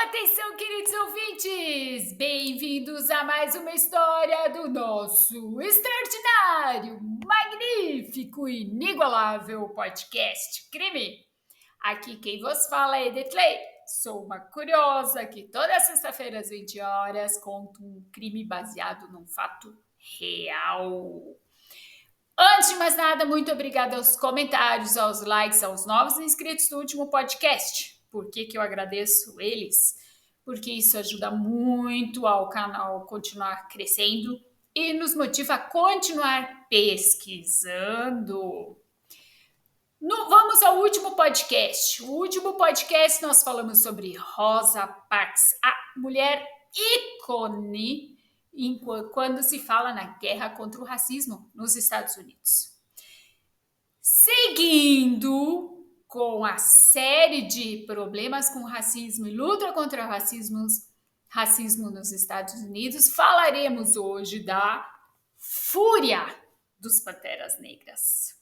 Atenção, queridos ouvintes! Bem-vindos a mais uma história do nosso extraordinário, magnífico e inigualável podcast Crime. Aqui quem vos fala é Edethley. Sou uma curiosa que toda sexta-feira às 20 horas conta um crime baseado num fato real. Antes de mais nada, muito obrigada aos comentários, aos likes, aos novos inscritos do último podcast. Por que eu agradeço eles? Porque isso ajuda muito ao canal continuar crescendo e nos motiva a continuar pesquisando. Vamos ao último podcast. O último podcast nós falamos sobre Rosa Parks, a mulher ícone quando se fala na guerra contra o racismo nos Estados Unidos. Seguindo com a série de problemas com racismo e luta contra o racismo nos Estados Unidos, falaremos hoje da fúria dos Panteras Negras.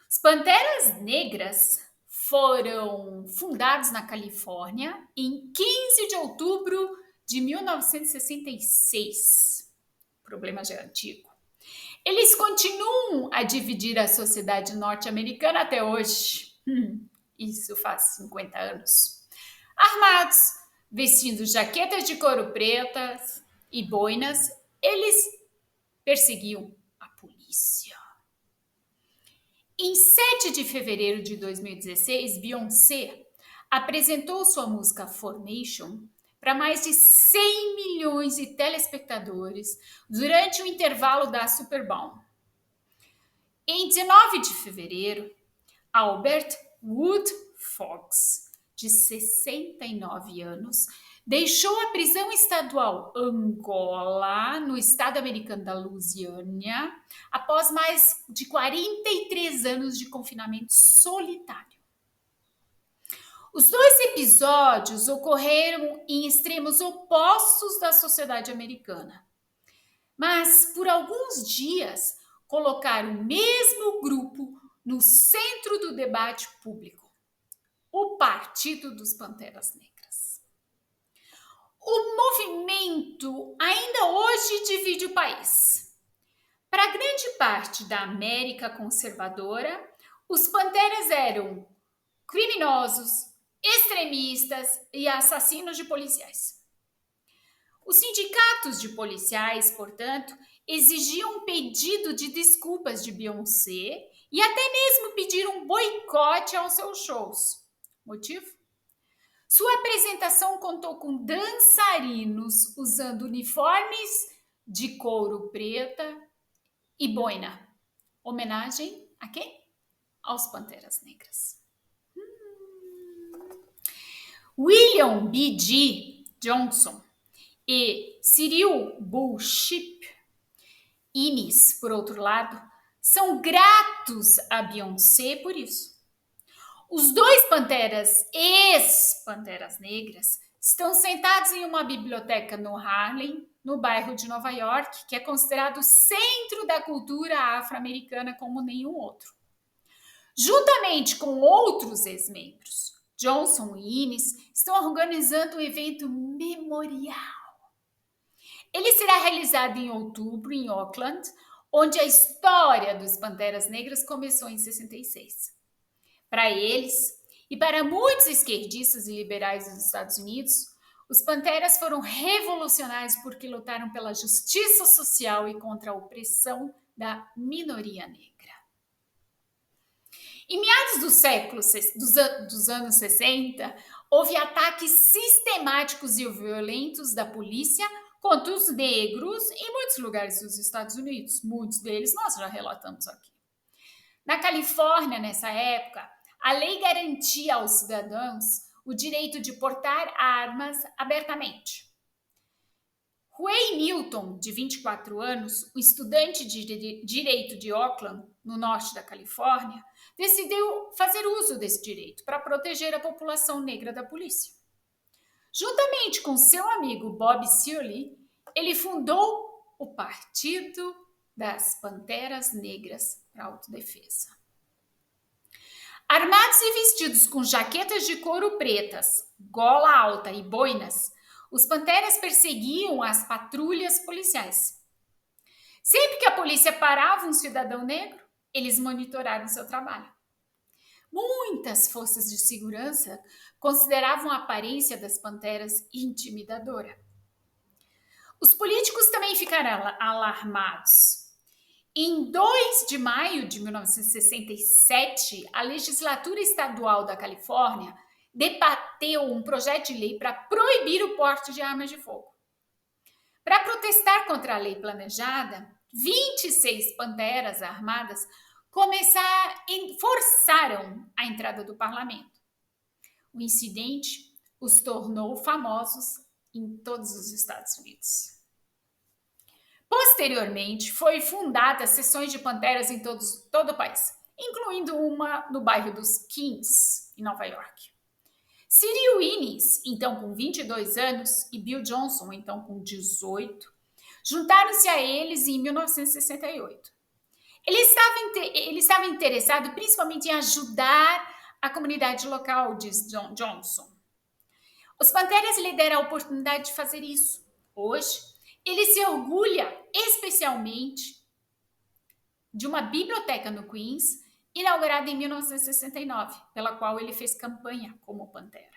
Os Panteras Negras foram fundados na Califórnia em 15 de outubro de 1966. O problema já é antigo. Eles continuam a dividir a sociedade norte-americana até hoje. Isso faz 50 anos. Armados, vestindo jaquetas de couro pretas e boinas, eles perseguiam a polícia. Em 7 de fevereiro de 2016, Beyoncé apresentou sua música Formation para mais de 100 milhões de telespectadores durante o intervalo da Super Bowl. Em 19 de fevereiro, Albert Wood Fox, de 69 anos, deixou a prisão estadual Angola, no estado americano da Louisiana, após mais de 43 anos de confinamento solitário. Os dois episódios ocorreram em extremos opostos da sociedade americana, mas por alguns dias colocaram o mesmo grupo no centro do debate público, o Partido dos Panteras Negras. O movimento ainda hoje divide o país. Para grande parte da América conservadora, os Panteras eram criminosos, extremistas e assassinos de policiais. Os sindicatos de policiais, portanto, exigiam um pedido de desculpas de Beyoncé e até mesmo pediram um boicote aos seus shows. Motivo? Sua apresentação contou com dançarinos usando uniformes de couro preta e boina. Homenagem a quem? Aos Panteras Negras. William B.G. Johnson e Cyril Bullship Innes, por outro lado, são gratos a Beyoncé por isso. Os dois ex-Panteras Negras, estão sentados em uma biblioteca no Harlem, no bairro de Nova York, que é considerado o centro da cultura afro-americana como nenhum outro. Juntamente com outros ex-membros, Johnson e Innes estão organizando um evento memorial. Ele será realizado em outubro, em Oakland, onde a história dos Panteras Negras começou em 66. Para eles, e para muitos esquerdistas e liberais dos Estados Unidos, os Panteras foram revolucionários porque lutaram pela justiça social e contra a opressão da minoria negra. Em meados dos anos 60, houve ataques sistemáticos e violentos da polícia contra os negros em muitos lugares dos Estados Unidos. Muitos deles nós já relatamos aqui. Na Califórnia, nessa época, a lei garantia aos cidadãos o direito de portar armas abertamente. Huey Newton, de 24 anos, um estudante de direito de Oakland, no norte da Califórnia, decidiu fazer uso desse direito para proteger a população negra da polícia. Juntamente com seu amigo Bob Searle, ele fundou o Partido das Panteras Negras para a Autodefesa. Armados e vestidos com jaquetas de couro pretas, gola alta e boinas, os panteras perseguiam as patrulhas policiais. Sempre que a polícia parava um cidadão negro, eles monitoraram seu trabalho. Muitas forças de segurança consideravam a aparência das panteras intimidadora. Os políticos também ficaram alarmados. Em 2 de maio de 1967, a legislatura estadual da Califórnia debateu um projeto de lei para proibir o porte de armas de fogo. Para protestar contra a lei planejada, 26 panteras armadas forçaram a entrada do parlamento. O incidente os tornou famosos em todos os Estados Unidos. Posteriormente, foi fundada seções de panteras em todo o país, incluindo uma no bairro dos Kings, em Nova York. Cyril Innes, então com 22 anos, e Bill Johnson, então com 18, juntaram-se a eles em 1968. Ele estava interessado principalmente em ajudar a comunidade local, diz Johnson. Os panteras lhe deram a oportunidade de fazer isso. Hoje, ele se orgulha especialmente de uma biblioteca no Queens, inaugurada em 1969, pela qual ele fez campanha como pantera.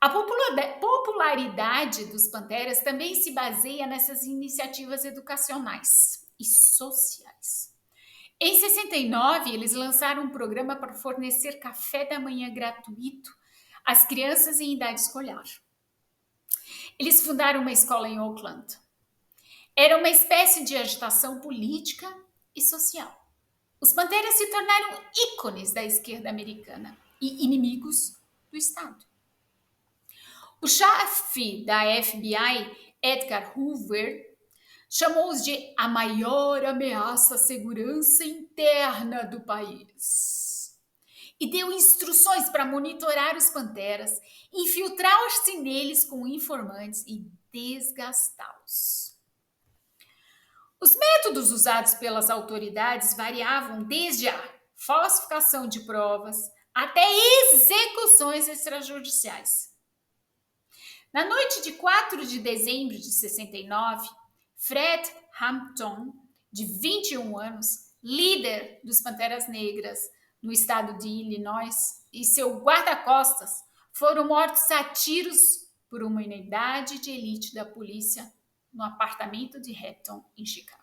A popularidade dos panteras também se baseia nessas iniciativas educacionais e sociais. Em 69, eles lançaram um programa para fornecer café da manhã gratuito às crianças em idade escolar. Eles fundaram uma escola em Oakland. Era uma espécie de agitação política e social. Os panteras se tornaram ícones da esquerda americana e inimigos do Estado. O chefe da FBI, Edgar Hoover, chamou-os de a maior ameaça à segurança interna do país. E deu instruções para monitorar os panteras, infiltrar-se neles com informantes e desgastá-los. Os métodos usados pelas autoridades variavam desde a falsificação de provas até execuções extrajudiciais. Na noite de 4 de dezembro de 69, Fred Hampton, de 21 anos, líder dos Panteras Negras no estado de Illinois, e seu guarda-costas foram mortos a tiros por uma unidade de elite da polícia no apartamento de Hampton, em Chicago.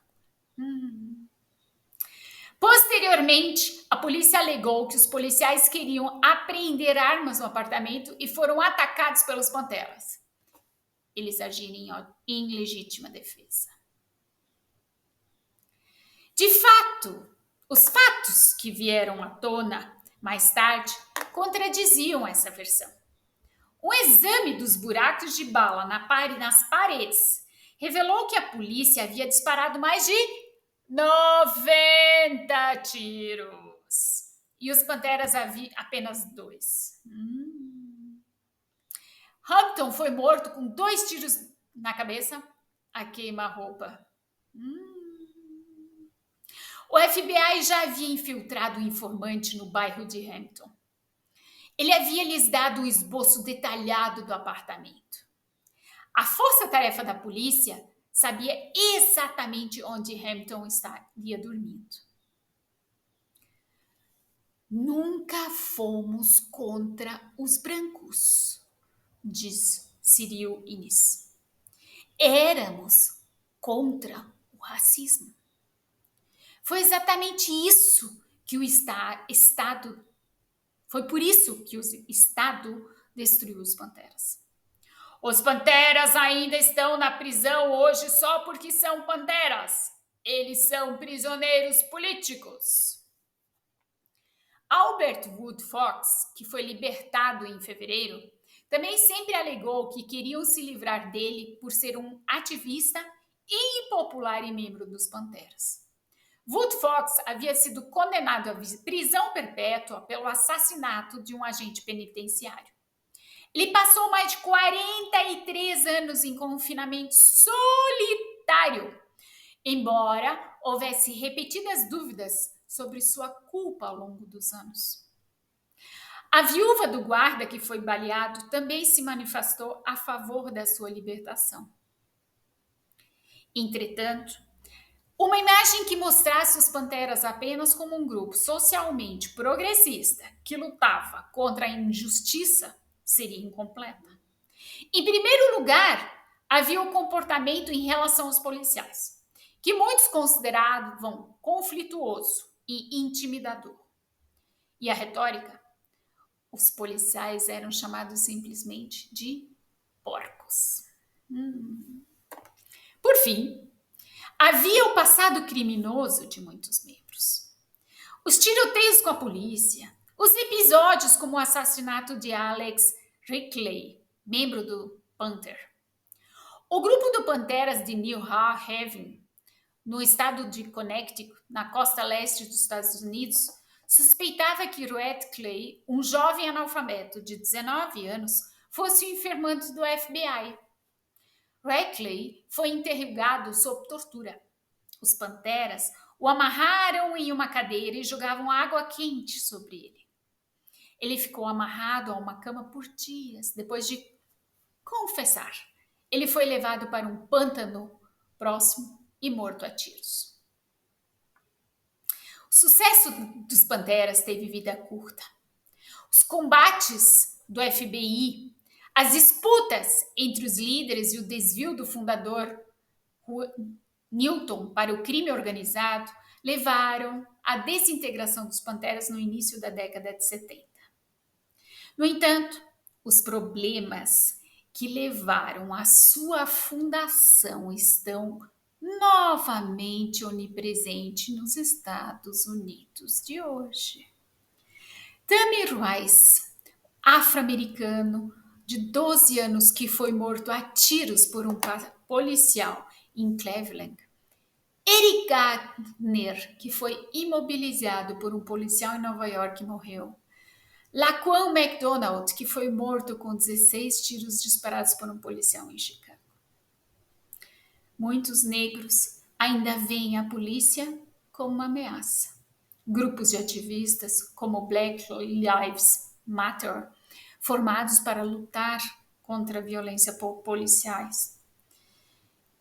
Posteriormente, a polícia alegou que os policiais queriam apreender armas no apartamento e foram atacados pelos panteras. Eles agiram em legítima defesa. De fato, os fatos que vieram à tona mais tarde contradiziam essa versão. Um exame dos buracos de bala nas paredes revelou que a polícia havia disparado mais de 90 tiros. E os panteras haviam apenas 2. Hampton foi morto com 2 tiros na cabeça a queima-roupa. O FBI já havia infiltrado um informante no bairro de Hampton. Ele havia lhes dado um esboço detalhado do apartamento. A força-tarefa da polícia sabia exatamente onde Hampton estaria dormindo. Nunca fomos contra os brancos, diz Cyril Innes. Éramos contra o racismo. Foi exatamente isso que o Estado... Foi por isso que o Estado destruiu os panteras. Os panteras ainda estão na prisão hoje só porque são panteras. Eles são prisioneiros políticos. Albert Wood Fox, que foi libertado em fevereiro, também sempre alegou que queriam se livrar dele por ser um ativista impopular e membro dos panteras. Wood Fox havia sido condenado à prisão perpétua pelo assassinato de um agente penitenciário. Ele passou mais de 43 anos em confinamento solitário, embora houvesse repetidas dúvidas sobre sua culpa ao longo dos anos. A viúva do guarda que foi baleado também se manifestou a favor da sua libertação. Entretanto, uma imagem que mostrasse os Panteras apenas como um grupo socialmente progressista que lutava contra a injustiça seria incompleta. Em primeiro lugar, havia o comportamento em relação aos policiais, que muitos consideravam conflituoso e intimidador. E a retórica? Os policiais eram chamados simplesmente de porcos. Por fim, havia o passado criminoso de muitos membros. Os tiroteios com a polícia, os episódios como o assassinato de Alex Rickley, membro do Panther. O grupo do Panteras de New Haven, no estado de Connecticut, na costa leste dos Estados Unidos, suspeitava que Rickley, um jovem analfabeto de 19 anos, fosse o informante do FBI. Rickley foi interrogado sob tortura. Os Panteras o amarraram em uma cadeira e jogavam água quente sobre ele. Ele ficou amarrado a uma cama por dias, depois de confessar. Ele foi levado para um pântano próximo e morto a tiros. O sucesso dos Panteras teve vida curta. Os combates do FBI, as disputas entre os líderes e o desvio do fundador Newton para o crime organizado levaram à desintegração dos Panteras no início da década de 70. No entanto, os problemas que levaram à sua fundação estão novamente onipresentes nos Estados Unidos de hoje. Tamir Rice, afro-americano de 12 anos que foi morto a tiros por um policial em Cleveland. Eric Garner, que foi imobilizado por um policial em Nova York e morreu. Laquan McDonald, que foi morto com 16 tiros disparados por um policial em Chicago. Muitos negros ainda veem a polícia como uma ameaça. Grupos de ativistas como Black Lives Matter, formados para lutar contra a violência policiais.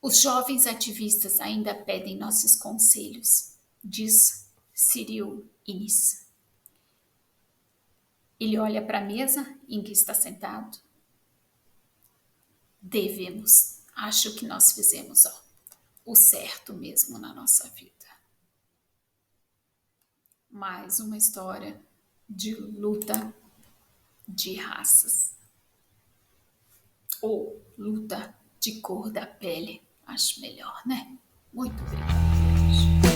Os jovens ativistas ainda pedem nossos conselhos, diz Cyril Innes. Ele olha para a mesa em que está sentado. Acho que nós fizemos o certo mesmo na nossa vida. Mais uma história de luta de raças. Ou luta de cor da pele. Acho melhor, né? Muito obrigada.